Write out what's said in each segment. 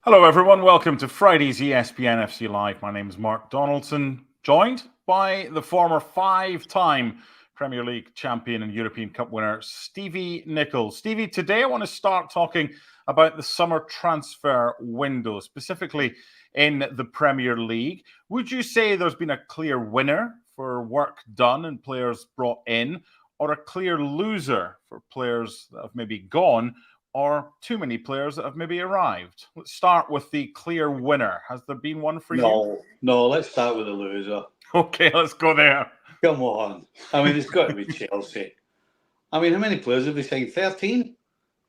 Hello, everyone. Welcome to Friday's ESPN FC Live. My name is Mark Donaldson, joined by the former five-time Premier League champion and European Cup winner, Stevie Nicol. Stevie, today I want to start talking about the summer transfer window, specifically in the Premier League. Would you say there's been a clear winner for work done and players brought in, or a clear loser for players that have maybe gone, or too many players that have maybe arrived? Let's start with the clear winner. Has there been one for you? No, let's start with the loser. Okay, let's go there. Come on. I mean, it's got to be Chelsea. I mean, how many players have they signed? 13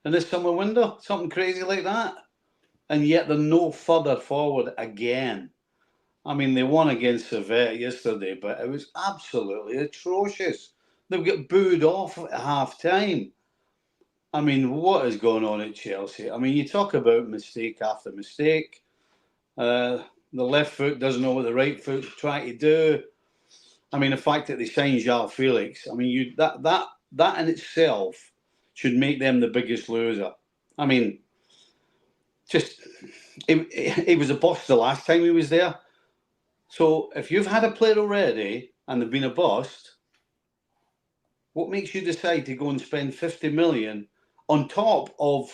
in this summer window? Something crazy like that? And yet they're no further forward again. I mean, they won against Sevilla yesterday, but it was absolutely atrocious. They've got booed off at half-time. I mean, what is going on at Chelsea? I mean, you talk about mistake after mistake. The left foot doesn't know what the right foot's trying to do. I mean, the fact that they signed João Felix, I mean, that in itself should make them the biggest loser. I mean, just he was a bust the last time he was there. So if you've had a player already and they've been a bust, what makes you decide to go and spend 50 million on top of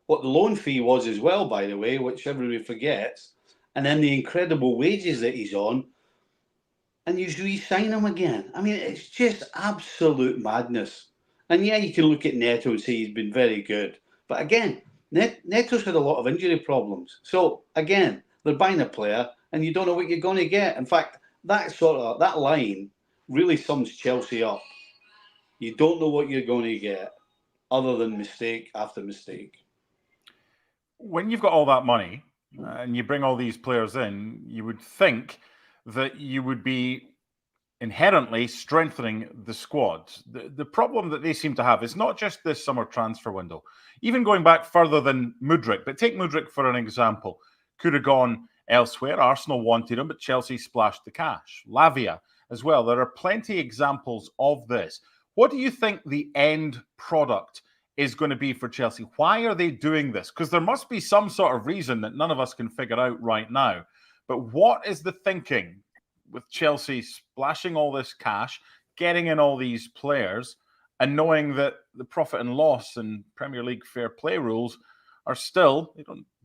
what the loan fee was as well, by the way, which everybody forgets, and then the incredible wages that he's on, and you re-sign him again? I mean, it's just absolute madness. And yeah, you can look at Neto and say he's been very good. But again, Neto's had a lot of injury problems. So again, they're buying a player and you don't know what you're going to get. In fact, that line really sums Chelsea up. You don't know what you're going to get, other than mistake after mistake. When you've got all that money and you bring all these players in, you would think that you would be inherently strengthening the squad. The problem that they seem to have is not just this summer transfer window, even going back further than Mudryk. But take Mudryk for an example. Could have gone elsewhere. Arsenal wanted him, but Chelsea splashed the cash. Lavia as well. There are plenty of examples of this. What do you think the end product is going to be for Chelsea? Why are they doing this? Because there must be some sort of reason that none of us can figure out right now. But what is the thinking with Chelsea splashing all this cash, getting in all these players, and knowing that the profit and loss and Premier League fair play rules are still,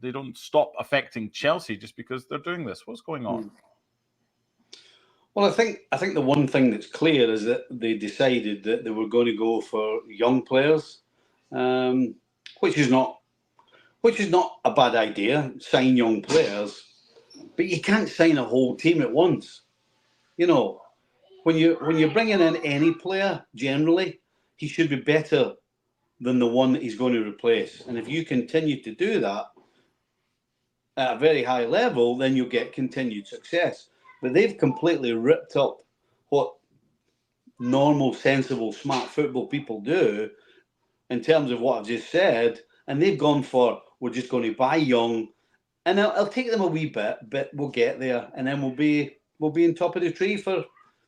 they don't stop affecting Chelsea just because they're doing this? What's going on? Well, I think the one thing that's clear is that they decided that they were going to go for young players, which is not a bad idea. Sign young players, but you can't sign a whole team at once. You know, when you're bringing in any player, generally he should be better than the one that he's going to replace. And if you continue to do that at a very high level, then you'll get continued success. But they've completely ripped up what normal, sensible, smart football people do in terms of what I've just said. And they've gone for, we're just going to buy young. And it'll take them a wee bit, but we'll get there. And then we'll be on top of the tree for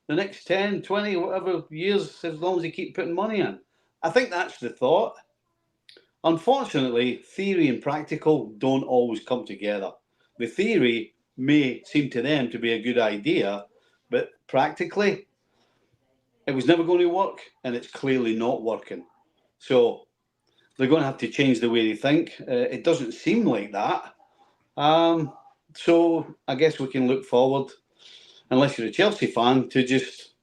the next 10, 20, whatever years, as long as they keep putting money in. I think that's the thought. Unfortunately, theory and practical don't always come together. The theory may seem to them to be a good idea, but practically, it was never going to work, and it's clearly not working. So they're going to have to change the way they think. It doesn't seem like that. So I guess we can look forward, unless you're a Chelsea fan, to just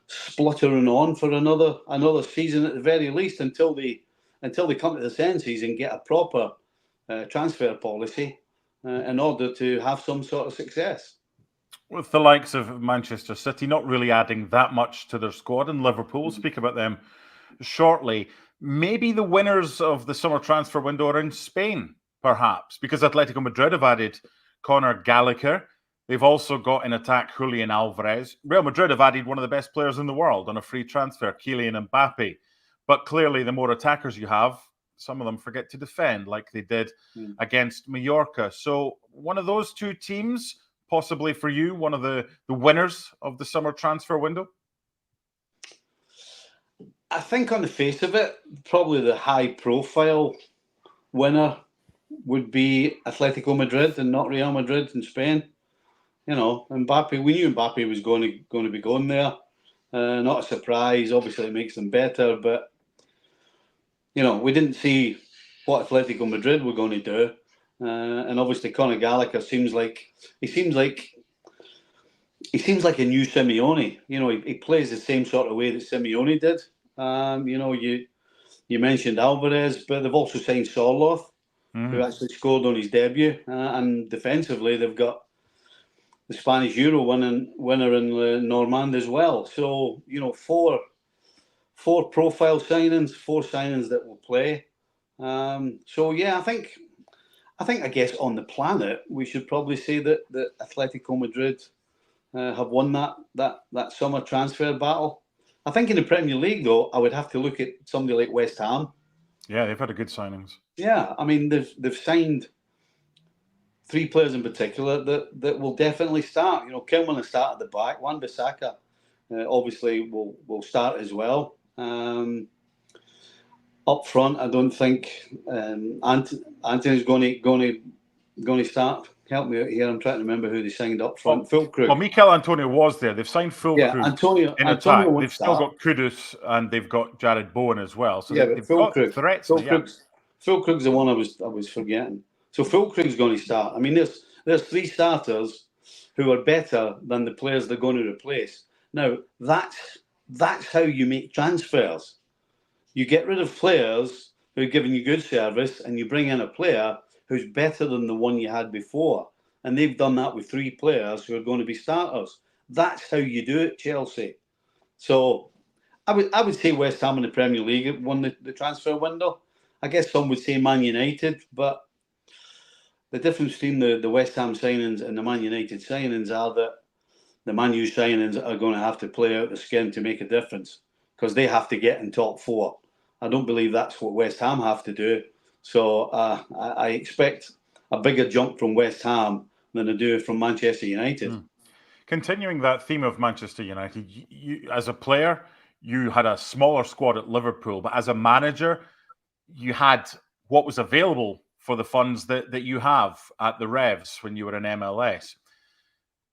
spluttering on for another season at the very least until they come to the senses and get a proper transfer policy in order to have some sort of success. With the likes of Manchester City not really adding that much to their squad, and Liverpool, we'll speak about them shortly. Maybe the winners of the summer transfer window are in Spain, perhaps, because Atletico Madrid have added Conor Gallagher. They've also got in attack Julian Alvarez. Real Madrid have added one of the best players in the world on a free transfer, Kylian Mbappe. But clearly, the more attackers you have, some of them forget to defend, like they did against Mallorca. So one of those two teams, possibly for you, one of the winners of the summer transfer window? I think on the face of it, probably the high-profile winner would be Atletico Madrid and not Real Madrid in Spain. You know, Mbappe. We knew Mbappe was going to be going there. Not a surprise. Obviously, it makes them better, but you know, we didn't see what Atletico Madrid were going to do. And obviously, Conor Gallagher seems like a new Simeone. You know, he plays the same sort of way that Simeone did. You know, you mentioned Alvarez, but they've also signed Sorloth, who actually scored on his debut. And defensively, they've got the Spanish Euro winner in Normand as well. So, you know, four profile signings, four signings that will play. So yeah, I guess on the planet we should probably say that Atletico Madrid have won that summer transfer battle. I think in the Premier League though, I would have to look at somebody like West Ham. Yeah, they've had a good signings. Yeah, I mean they've signed 3 players in particular that will definitely start. You know, Kilman will start at the back. Wan-Bissaka obviously will start as well. Up front, I don't think Anthony's going to start. Help me out here. I'm trying to remember who they signed up front. Füllkrug. Well, Mikel Antonio was there. They've signed Füllkrug. Yeah, Antonio attack. won't They've still got Kudus and they've got Jared Bowen as well. So yeah, they've but got threats. Füllkrug's the one I was forgetting. So Füllkrug's going to start. I mean, there's 3 starters who are better than the players they're going to replace. Now that's how you make transfers. You get rid of players who are giving you good service, and you bring in a player who's better than the one you had before. And they've done that with 3 players who are going to be starters. That's how you do it, Chelsea. So I would say West Ham in the Premier League won the transfer window. I guess some would say Man United, but the difference between the West Ham signings and the Man United signings are that the Man U signings are going to have to play out the skin to make a difference because they have to get in top 4. I don't believe that's what West Ham have to do. So I expect a bigger jump from West Ham than I do from Manchester United. Continuing that theme of Manchester United, you as a player, you had a smaller squad at Liverpool, but as a manager, you had what was available for the funds that you have at the Revs when you were in MLS.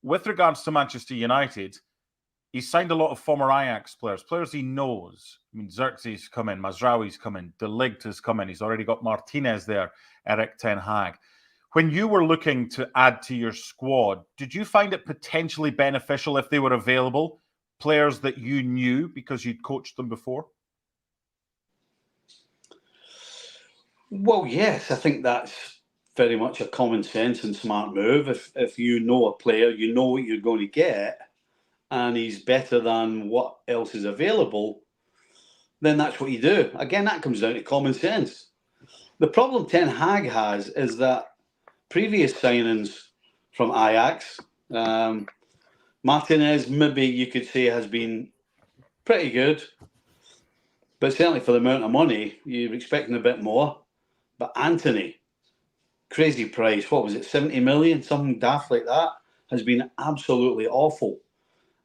With regards to Manchester United, he's signed a lot of former Ajax players he knows. I mean, Xerxes come in, Mazraoui's come in, De Ligt has come in. He's already got Martinez there, Erik ten Hag. When you were looking to add to your squad, did you find it potentially beneficial if they were available, players that you knew because you'd coached them before? Well, yes, I think that's very much a common sense and smart move. If you know a player, you know what you're going to get, and he's better than what else is available, then that's what you do. Again, that comes down to common sense. The problem Ten Hag has is that previous signings from Ajax, Martinez, maybe you could say, has been pretty good, but certainly for the amount of money, you're expecting a bit more. But Anthony, crazy price, what was it, 70 million, something daft like that, has been absolutely awful.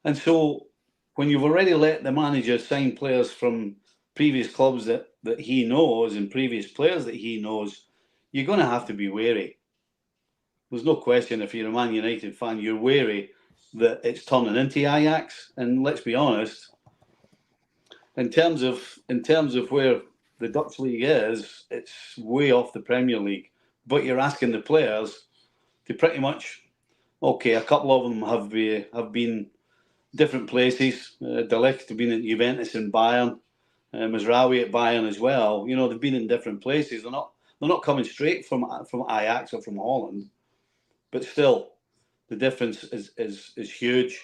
And so when you've already let the manager sign players from previous clubs that he knows and previous players that he knows, you're going to have to be wary. There's no question if you're a Man United fan, you're wary that it's turning into Ajax. And let's be honest, in terms of where the Dutch league is, it's way off the Premier League. But you're asking the players to pretty much, okay, a couple of them have been different places. De Ligt have been at Juventus and Bayern, Mazraoui at Bayern as well. You know, they've been in different places. They're not coming straight from Ajax or from Holland. But still, the difference is huge.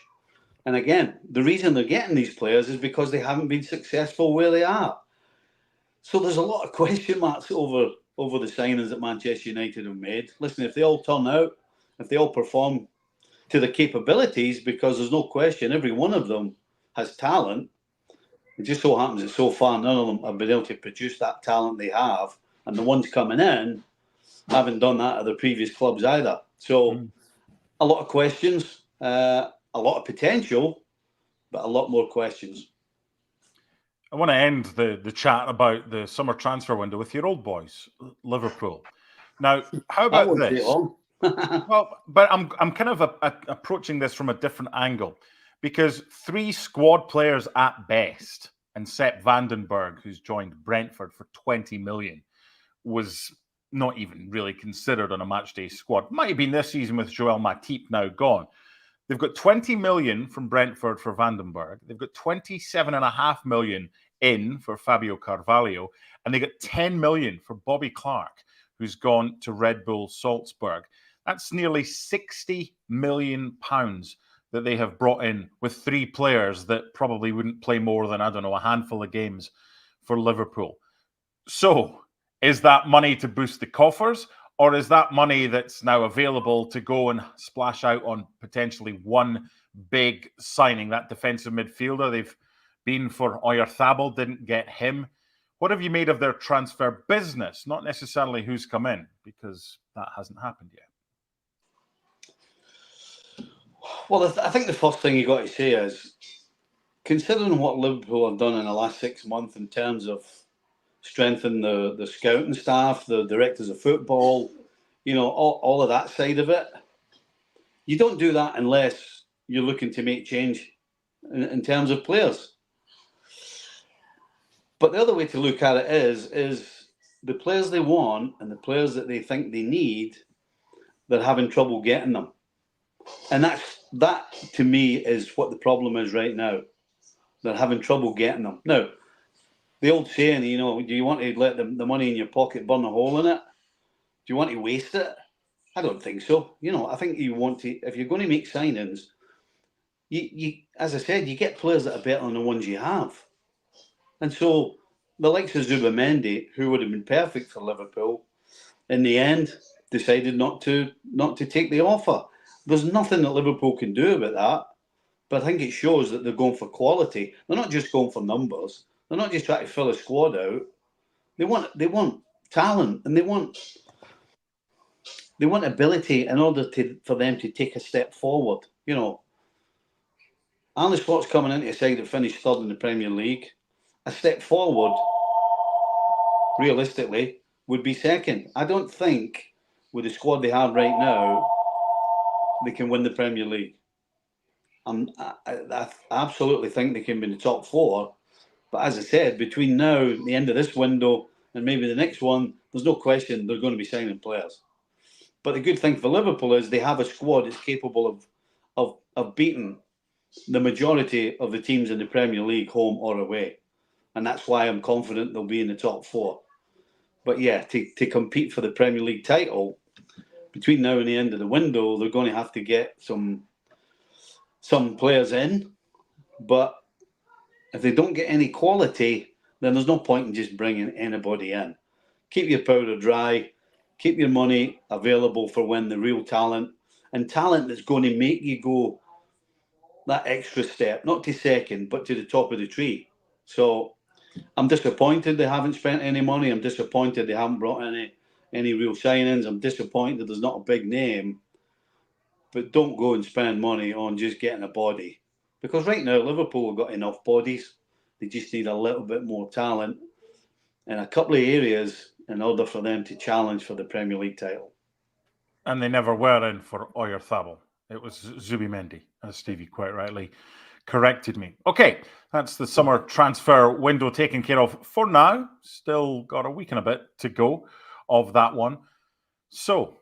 And again, the reason they're getting these players is because they haven't been successful where they are. So there's a lot of question marks over the signings that Manchester United have made. Listen, if they all turn out, if they all perform to the capabilities, because there's no question, every one of them has talent. It just so happens that so far none of them have been able to produce that talent they have. And the ones coming in haven't done that at their previous clubs either. So a lot of questions, a lot of potential, but a lot more questions. I want to end the chat about the summer transfer window with your old boys, Liverpool. Now, how That about won't take this? long. Well, but I'm kind of approaching this from a different angle because 3 squad players at best, and Sepp Vandenberg, who's joined Brentford for 20 million, was not even really considered on a matchday squad. Might have been this season with Joel Matip now gone. They've got 20 million from Brentford for Vandenberg. They've got 27.5 million in for Fabio Carvalho, and they got 10 million for Bobby Clark, who's gone to Red Bull Salzburg. That's nearly 60 million pounds that they have brought in with 3 players that probably wouldn't play more than, I don't know, a handful of games for Liverpool. So, is that money to boost the coffers, or is that money that's now available to go and splash out on potentially one big signing, that defensive midfielder? They've been for Oyarzabal, didn't get him. What have you made of their transfer business? Not necessarily who's come in, because that hasn't happened yet. Well, I think the first thing you got to say is, considering what Liverpool have done in the last 6 months in terms of strengthening the scouting staff, the directors of football, all of that side of it, you don't do that unless you're looking to make change in terms of players. But the other way to look at it is the players they want and the players that they think they need, they're having trouble getting them. And that to me is what the problem is right now. They're having trouble getting them. Now, the old saying, do you want to let the money in your pocket burn a hole in it? Do you want to waste it? I don't think so. I think you want to, if you're going to make signings, you as I said, you get players that are better than the ones you have. And so the likes of Zubimendi, who would have been perfect for Liverpool, in the end decided not to take the offer. There's nothing that Liverpool can do about that, but I think it shows that they're going for quality. They're not just going for numbers. They're not just trying to fill a squad out. They want talent, and they want ability in order for them to take a step forward. Arne Slot's coming into a side that finished third in the Premier League. A step forward, realistically, would be second. I don't think, with the squad they have right now, they can win the Premier League. I absolutely think they can be in the top 4. But as I said, between now and the end of this window and maybe the next one, there's no question they're going to be signing players. But the good thing for Liverpool is they have a squad that's capable of beating the majority of the teams in the Premier League, home or away. And that's why I'm confident they'll be in the top 4. But yeah, to compete for the Premier League title, between now and the end of the window, they're going to have to get some players in. But if they don't get any quality, then there's no point in just bringing anybody in. Keep your powder dry. Keep your money available for when the real talent, and talent that's going to make you go that extra step, not to second, but to the top of the tree. So I'm disappointed they haven't spent any money. I'm disappointed they haven't brought any real signings. I'm disappointed there's not a big name. But don't go and spend money on just getting a body. Because right now, Liverpool have got enough bodies. They just need a little bit more talent in a couple of areas in order for them to challenge for the Premier League title. And they never were in for Oyarzabal. It was Zubimendi, as Stevie quite rightly corrected me. Okay, that's the summer transfer window taken care of for now. Still got a week and a bit to go of that one. So,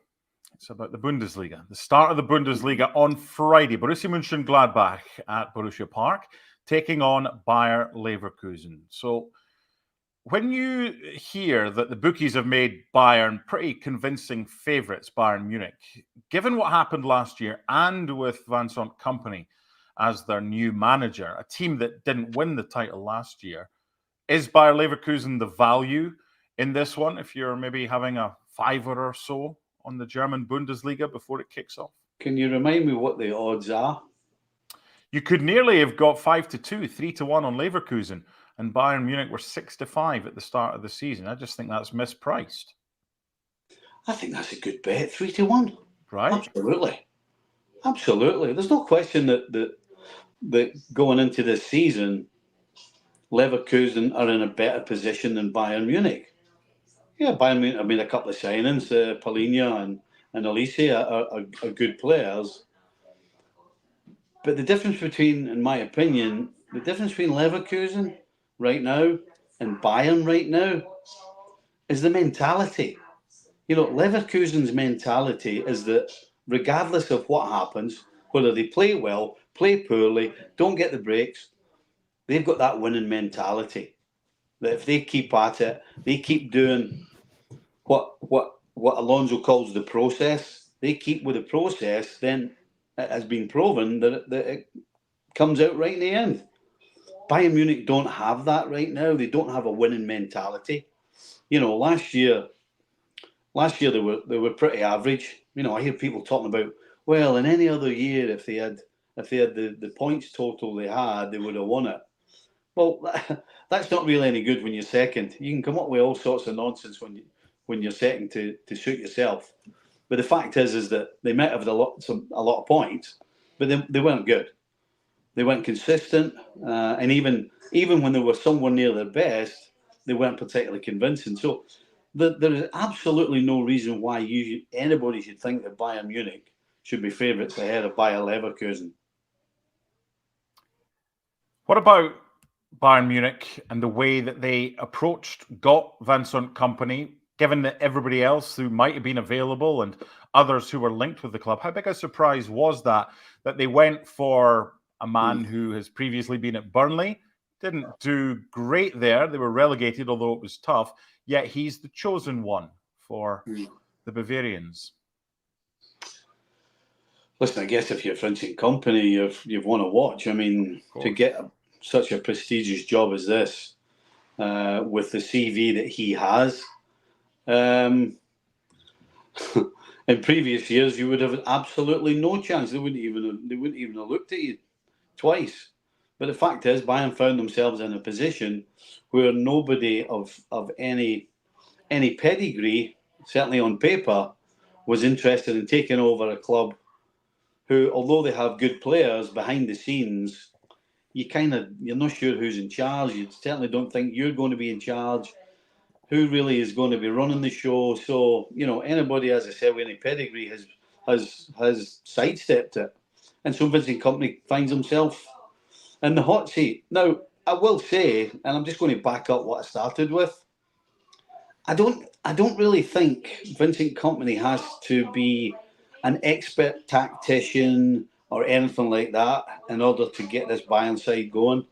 it's about the Bundesliga. The start of the Bundesliga on Friday. Borussia Mönchengladbach at Borussia Park, taking on Bayer Leverkusen. So, when you hear that the bookies have made Bayern pretty convincing favourites, Bayern Munich, given what happened last year and with Vincent Kompany as their new manager, a team that didn't win the title last year, is Bayer Leverkusen the value in this one if you're maybe having a fiver or so on the German Bundesliga before it kicks off? Can you remind me what the odds are? You could nearly have got 5-2, 3-1 on Leverkusen, and Bayern Munich were 6-5 at the start of the season. I just think that's mispriced. I think that's a good bet, 3-1. Right? Absolutely. There's no question that going into this season, Leverkusen are in a better position than Bayern Munich. Yeah, Bayern Munich have made a couple of signings. Paulinho and Elise are good players. But the difference between, in my opinion, the difference between Leverkusen right now and Bayern right now is the mentality. Leverkusen's mentality is that regardless of what happens, whether they play well, play poorly, don't get the breaks, they've got that winning mentality. That if they keep at it, they keep doing what Alonso calls the process. They keep with the process, then it has been proven that it comes out right in the end. Bayern Munich don't have that right now. They don't have a winning mentality. Last year they were pretty average. I hear people talking about, well, in any other year, if they had the points total they had, they would have won it. Well, that's not really any good when you're second. You can come up with all sorts of nonsense when you're second to suit yourself. But the fact is that they might have a lot of points, but they weren't good. They weren't consistent, and even when they were somewhere near their best, they weren't particularly convincing. So there is absolutely no reason why anybody should think that Bayern Munich should be favourites ahead of Bayer Leverkusen. What about Bayern Munich and the way that they got Vincent Kompany, given that everybody else who might have been available and others who were linked with the club? How big a surprise was that they went for a man who has previously been at Burnley, didn't do great there. They were relegated, although it was tough. Yet he's the chosen one for the Bavarians. Listen, I guess if you're Vincent Kompany, you've won a watch. I mean, to get such a prestigious job as this, with the CV that he has, in previous years, you would have absolutely no chance. They wouldn't even have looked at you twice. But the fact is, Bayern found themselves in a position where nobody of any pedigree, certainly on paper, was interested in taking over a club who, although they have good players behind the scenes, you're not sure who's in charge. You certainly don't think you're going to be in charge. Who really is going to be running the show? So, anybody, as I said, with any pedigree has sidestepped it. And so Vincent Kompany finds himself in the hot seat. Now, I will say, and I'm just going to back up what I started with, I don't really think Vincent Kompany has to be an expert tactician or anything like that in order to get this Bayern side going.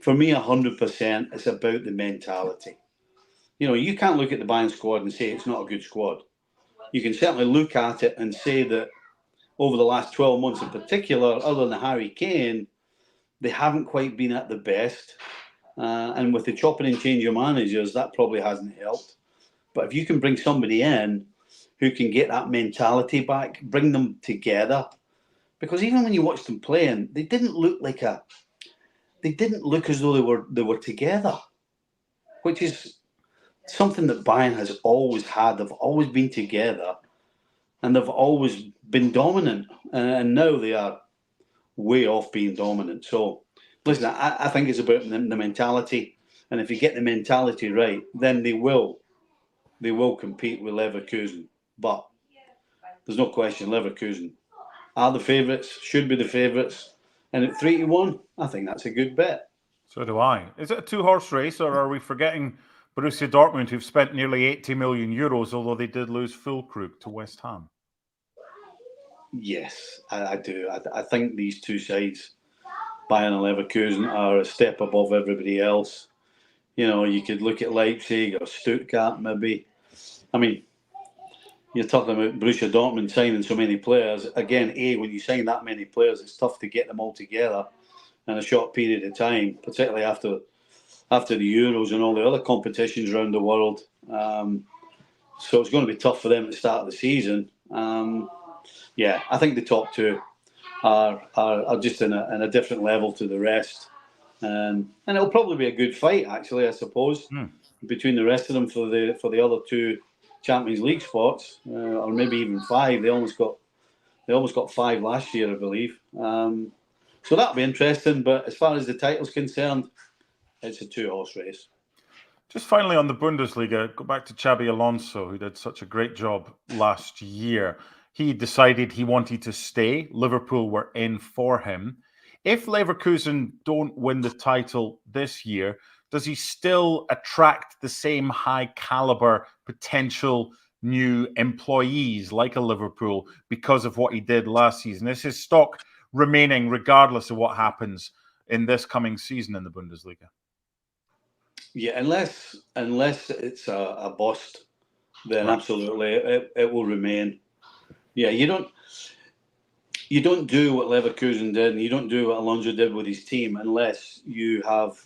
For me, 100%, it's about the mentality. You can't look at the Bayern squad and say it's not a good squad. You can certainly look at it and say that over the last 12 months in particular, other than Harry Kane, they haven't quite been at the best. And with the chopping and change of managers, that probably hasn't helped. But if you can bring somebody in who can get that mentality back, bring them together, because even when you watch them playing, they didn't look as though they were together, which is something that Bayern has always had. They've always been together, and they've always been dominant. And now they are way off being dominant. So, listen, I think it's about the mentality, and if you get the mentality right, then they will compete with Leverkusen. But there's no question Leverkusen are the favourites, should be the favourites. And at 3-1, I think that's a good bet. So do I. Is it a two-horse race, or are we forgetting Borussia Dortmund, who've spent nearly 80 million euros, although they did lose Füllkrug to West Ham? Yes, I do. I think these two sides, Bayern and Leverkusen, are a step above everybody else. You could look at Leipzig or Stuttgart, maybe. I mean, you're talking about Borussia Dortmund signing so many players. Again, when you sign that many players, it's tough to get them all together in a short period of time, particularly after the Euros and all the other competitions around the world. So it's going to be tough for them at the start of the season. Yeah, I think the top two are just in a different level to the rest. And it'll probably be a good fight, actually, I suppose, between the rest of them for the other two Champions League spots, or maybe even five. They almost got five last year, I believe. So that'll be interesting. But as far as the title's concerned, it's a two-horse race. Just finally on the Bundesliga, go back to Xabi Alonso, who did such a great job last year. He decided he wanted to stay. Liverpool were in for him. If Leverkusen don't win the title this year, does he still attract the same high caliber potential new employees like a Liverpool because of what he did last season? Is his stock remaining regardless of what happens in this coming season in the Bundesliga? Yeah, unless it's a bust, then Right. absolutely it will remain. Yeah, you don't do what Leverkusen did, and you don't do what Alonso did with his team unless you have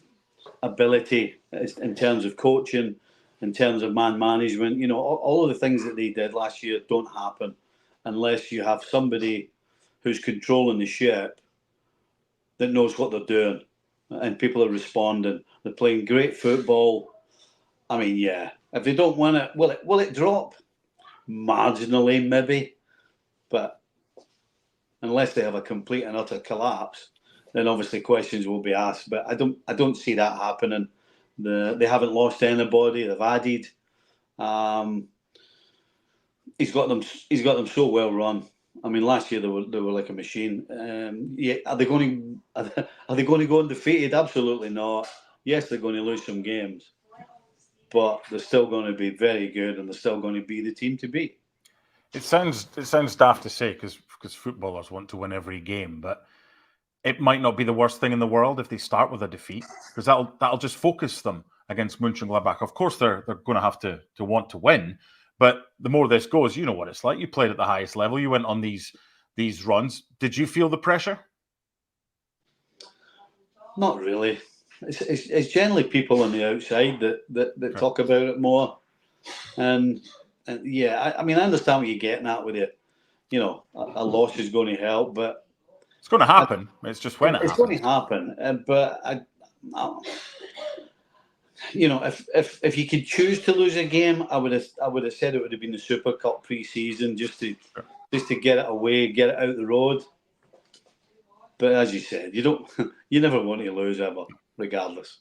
ability in terms of coaching, in terms of man management. You know, all of the things that they did last year don't happen unless you have somebody who's controlling the ship that knows what they're doing, and people are responding. They're playing great football. I mean, yeah, if they don't win it, will it drop? Marginally, maybe. But unless they have a complete and utter collapse, then obviously questions will be asked. But I don't see that happening. They haven't lost anybody. They've added. He's got them so well run. I mean, last year they were like a machine. Yeah, are they going to go undefeated? Absolutely not. Yes, they're going to lose some games, but they're still going to be very good, and they're still going to be the team to beat. It sounds daft to say because footballers want to win every game, but it might not be the worst thing in the world if they start with a defeat, because that'll just focus them against Mönchengladbach. Of course, they're going to have to want to win, but the more this goes, you know what it's like. You played at the highest level. You went on these runs. Did you feel the pressure? Not really. It's generally people on the outside that talk about it more, and yeah, I mean, I understand what you're getting at with it. You know, a loss is going to help, but it's going to happen. It's just when it's happens. going to happen. But you know, if you could choose to lose a game, I would have said it would have been the Super Cup pre-season just to get it away, get it out the road. But as you said, you never want to lose ever, regardless.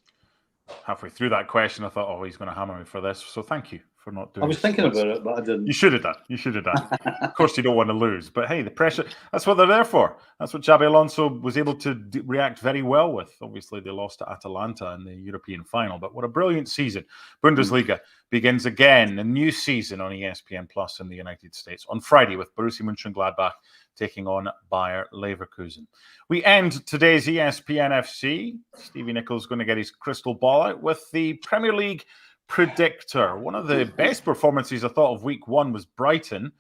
Halfway through that question, I thought, oh, he's going to hammer me for this. So thank you for not doing it. I was thinking about it, but I didn't. You should have done. Of course, you don't want to lose. But hey, the pressure, that's what they're there for. That's what Xabi Alonso was able to react very well with. Obviously, they lost to Atalanta in the European final. But what a brilliant season. Bundesliga begins again, a new season on ESPN Plus in the United States on Friday with Borussia Mönchengladbach taking on Bayer Leverkusen. We end today's ESPN FC. Stevie Nicol is going to get his crystal ball out with the Premier League Predictor. One of the best performances I thought of week one was Brighton.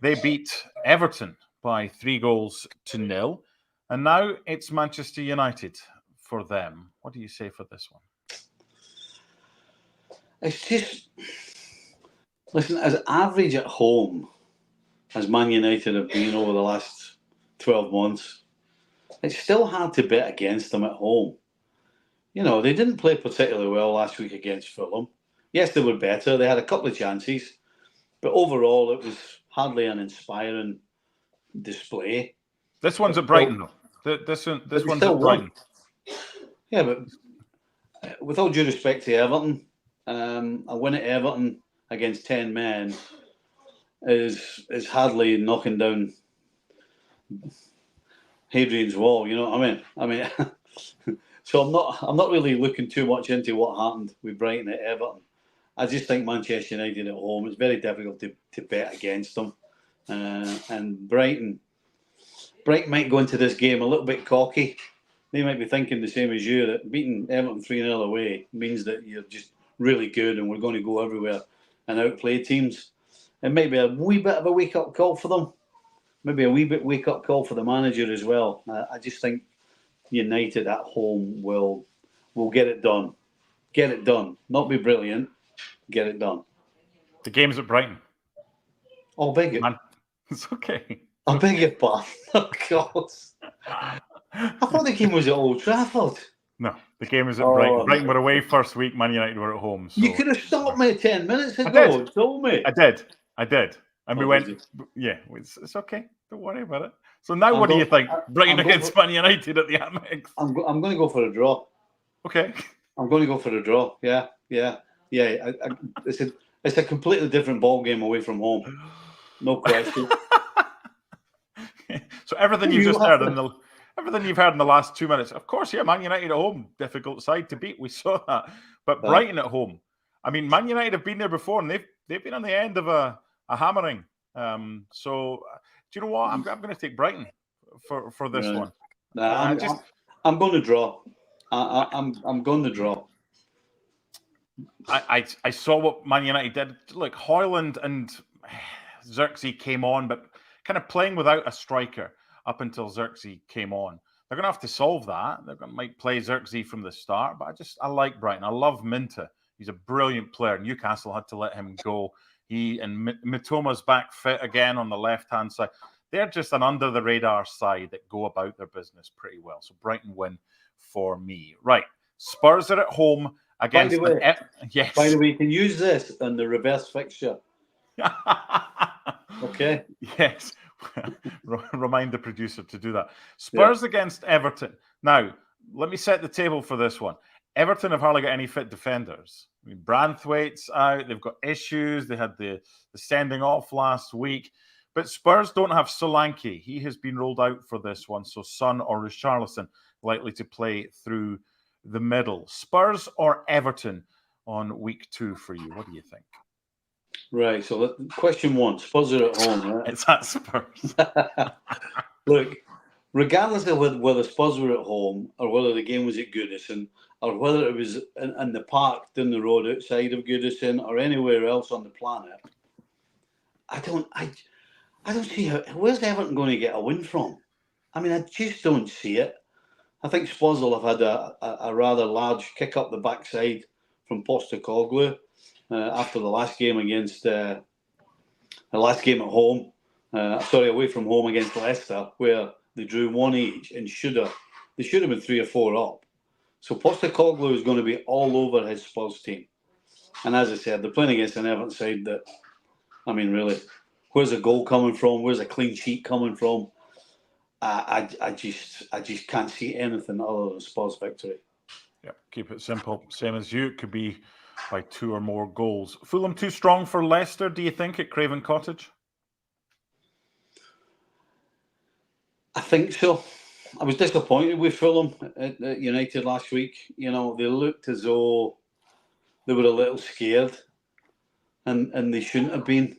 They beat Everton by 3-0. And now it's Manchester United for them. What do you say for this one? It's just, listen, as average at home as Man United have been over the last 12 months, it's still hard to bet against them at home. You know, they didn't play particularly well last week against Fulham. Yes, they were better. They had a couple of chances. But overall, it was hardly an inspiring display. This one's at Brighton, though. This one's at Brighton. Yeah, but with all due respect to Everton, a win at Everton against 10 men is hardly knocking down Hadrian's Wall. You know what I mean? So I'm not really looking too much into what happened with Brighton at Everton. I just think Manchester United at home, it's very difficult to bet against them. And Brighton might go into this game a little bit cocky. They might be thinking the same as you, that beating Everton 3-0 away means that you're just really good and we're going to go everywhere and outplay teams. It might be a wee bit of a wake-up call for them. Maybe a wee bit wake-up call for the manager as well. I just think United at home will get it done. Get it done. Not be brilliant. Get it done. The game's at Brighton. Oh, beg it. Man, it's okay. I beg your pardon. Oh, God. I thought the game was at Old Trafford. No, the game is at Brighton. Brighton were away first week. Man United were at home. So. You could have stopped me 10 minutes ago. Told me. I did. And we went, yeah, it's okay. Don't worry about it. So now what do you think? Brighton against Man United at the Amex? I'm going to go for a draw. Okay. I'm going to go for a draw, yeah. Yeah. It's a completely different ball game away from home. No question. So everything you've just heard everything you've heard in the last 2 minutes, of course, yeah, Man United at home, difficult side to beat. We saw that. But Brighton at home, I mean, Man United have been there before, and they've been on the end of a hammering. So do you know what? I'm going to take Brighton for this one. I'm going to draw. I'm going to draw. I saw what Man United did. Look, Højlund and Xerxes came on, but kind of playing without a striker up until Xerxes came on. They're going to have to solve that. Might play Xerxes from the start, but I like Brighton. I love Minta. He's a brilliant player. Newcastle had to let him go. He and Mitoma's back fit again on the left-hand side. They're just an under-the-radar side that go about their business pretty well. So Brighton win for me. Right. Spurs are at home against... Yes. By the way, you can use this in the reverse fixture. Okay. Yes. Remind the producer to do that. Spurs against Everton. Now, let me set the table for this one. Everton have hardly got any fit defenders. I mean, Branthwaite's out. They've got issues. They had the sending off last week. But Spurs don't have Solanke. He has been rolled out for this one. So Son or Richarlison likely to play through the middle. Spurs or Everton on week 2 for you? What do you think? Right. So question 1, Spurs are at home, right? It's at Spurs. Look, regardless of whether Spurs were at home or whether the game was at Goodison or whether it was in the park down the road outside of Goodison or anywhere else on the planet, I don't see where's Everton going to get a win from? I mean, I just don't see it. I think Spurs will have had a rather large kick up the backside from Postecoglou after the last game against the last game at home. Away from home against Leicester, where they drew 1 each and they should have been 3 or 4 up. So Postecoglou is going to be all over his Spurs team. And as I said, they're playing against an Everton side that, I mean, really, where's a goal coming from? Where's a clean sheet coming from? I just can't see anything other than Spurs victory. Yeah, keep it simple. Same as you. It could be by 2 or more goals. Fulham too strong for Leicester, do you think, at Craven Cottage? I think so. I was disappointed with Fulham at United last week. You know, they looked as though they were a little scared, and they shouldn't have been.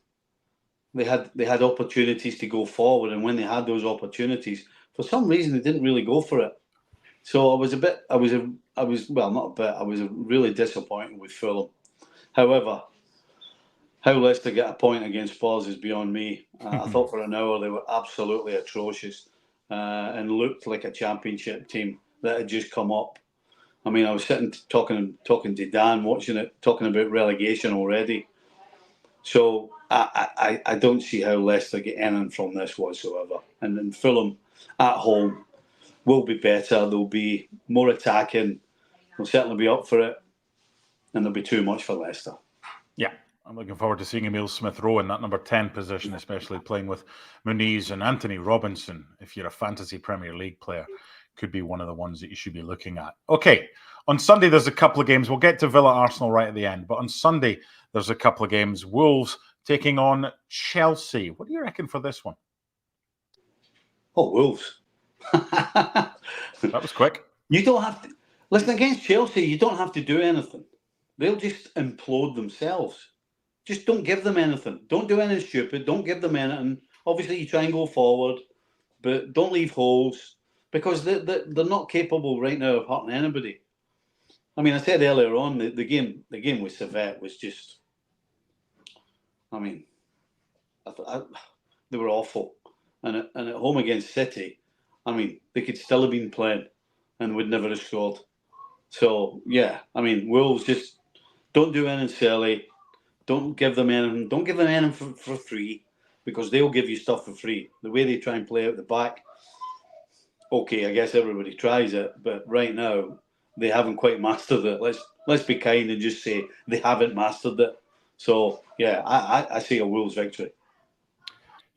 They had opportunities to go forward, and when they had those opportunities, for some reason they didn't really go for it. So I was really disappointed with Fulham. However, how Leicester get a point against Spurs is beyond me. I thought for an hour they were absolutely atrocious and looked like a championship team that had just come up. I mean, I was sitting talking to Dan, watching it, talking about relegation already. So I don't see how Leicester get anything from this whatsoever. And then Fulham at home will be better. They'll be more attacking. They'll certainly be up for it. And there'll be too much for Leicester. Yeah, I'm looking forward to seeing Emile Smith-Rowe in that number 10 position, especially playing with Muniz and Anthony Robinson. If you're a fantasy Premier League player, could be one of the ones that you should be looking at. Okay, on Sunday there's a couple of games. We'll get to Villa Arsenal right at the end. But on Sunday there's a couple of games. Wolves taking on Chelsea. What do you reckon for this one? Oh, Wolves. That was quick. You don't have to listen against Chelsea. You don't have to do anything. They'll just implode themselves. Just don't give them anything. Don't do anything stupid. Don't give them anything. Obviously, you try and go forward, but don't leave holes because they're not capable right now of hurting anybody. I mean, I said earlier on the game with Servette was just. I mean, they were awful, and at home against City, I mean, they could still have been playing and would never have scored. So yeah, I mean, Wolves just don't do anything silly. Don't give them anything. Don't give them anything for free because they'll give you stuff for free. The way they try and play out the back. Okay, I guess everybody tries it, but right now they haven't quite mastered it. Let's be kind and just say they haven't mastered it. So yeah, I see a Wolves victory.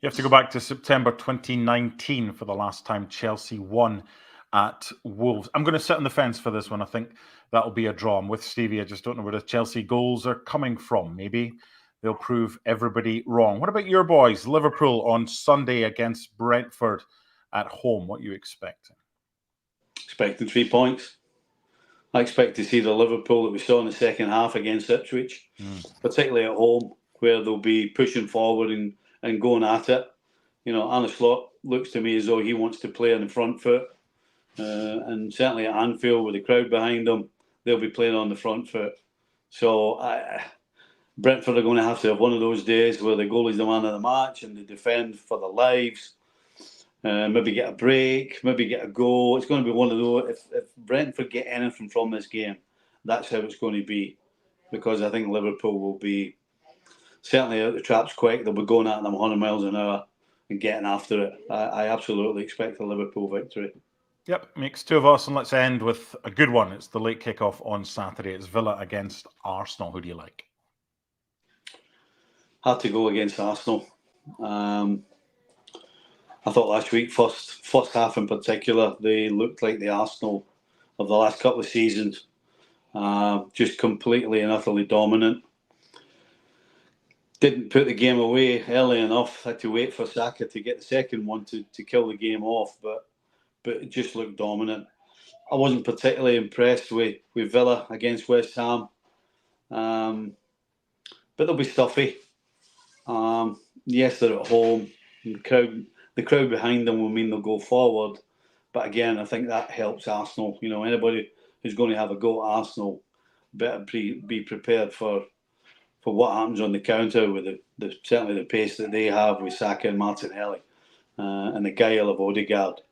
You have to go back to September 2019 for the last time Chelsea won at Wolves. I'm going to sit on the fence for this one. I think that'll be a draw. And with Stevie, I just don't know where the Chelsea goals are coming from. Maybe they'll prove everybody wrong. What about your boys? Liverpool on Sunday against Brentford at home. What are you expecting? Expecting 3 points. I expect to see the Liverpool that we saw in the second half against Ipswich, particularly at home, where they'll be pushing forward and going at it. You know, Arne Slot looks to me as though he wants to play on the front foot. And certainly at Anfield, with the crowd behind them, they'll be playing on the front foot. So Brentford are going to have one of those days where the goalie's the man of the match and they defend for their lives. Maybe get a break, maybe get a goal. It's going to be one of those. If Brentford get anything from this game, that's how it's going to be. Because I think Liverpool will be certainly out the traps quick. They'll be going at them 100 miles an hour and getting after it. I absolutely expect a Liverpool victory. Yep, makes two of us. And let's end with a good one. It's the late kickoff on Saturday. It's Villa against Arsenal. Who do you like? Had to go against Arsenal. I thought last week, first half in particular, they looked like the Arsenal of the last couple of seasons. Just completely and utterly dominant. Didn't put the game away early enough. Had to wait for Saka to get the second one to kill the game off, but it just looked dominant. I wasn't particularly impressed with Villa against West Ham. But they'll be stuffy. Yes, they're at home. The crowd behind them will mean they'll go forward. But again, I think that helps Arsenal. You know, anybody who's going to have a go at Arsenal better be prepared for what happens on the counter with certainly the pace that they have with Saka and Martinelli and the guile of Odegaard.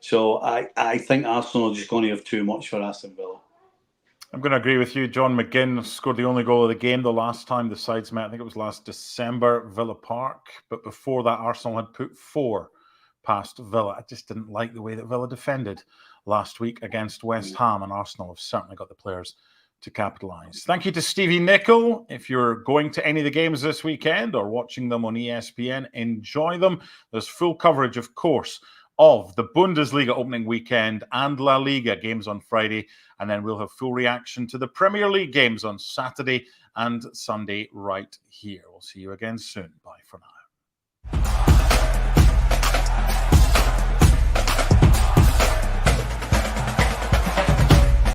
So I think Arsenal are just going to have too much for Aston Villa. I'm going to agree with you. John McGinn scored the only goal of the game the last time the sides met. I think it was last December, Villa Park. But before that, Arsenal had put 4 past Villa. I just didn't like the way that Villa defended last week against West Ham, and Arsenal have certainly got the players to capitalise. Thank you to Stevie Nicol. If you're going to any of the games this weekend or watching them on ESPN, enjoy them. There's full coverage, of course, of the Bundesliga opening weekend and La Liga games on Friday. And then we'll have full reaction to the Premier League games on Saturday and Sunday right here. We'll see you again soon. Bye for now.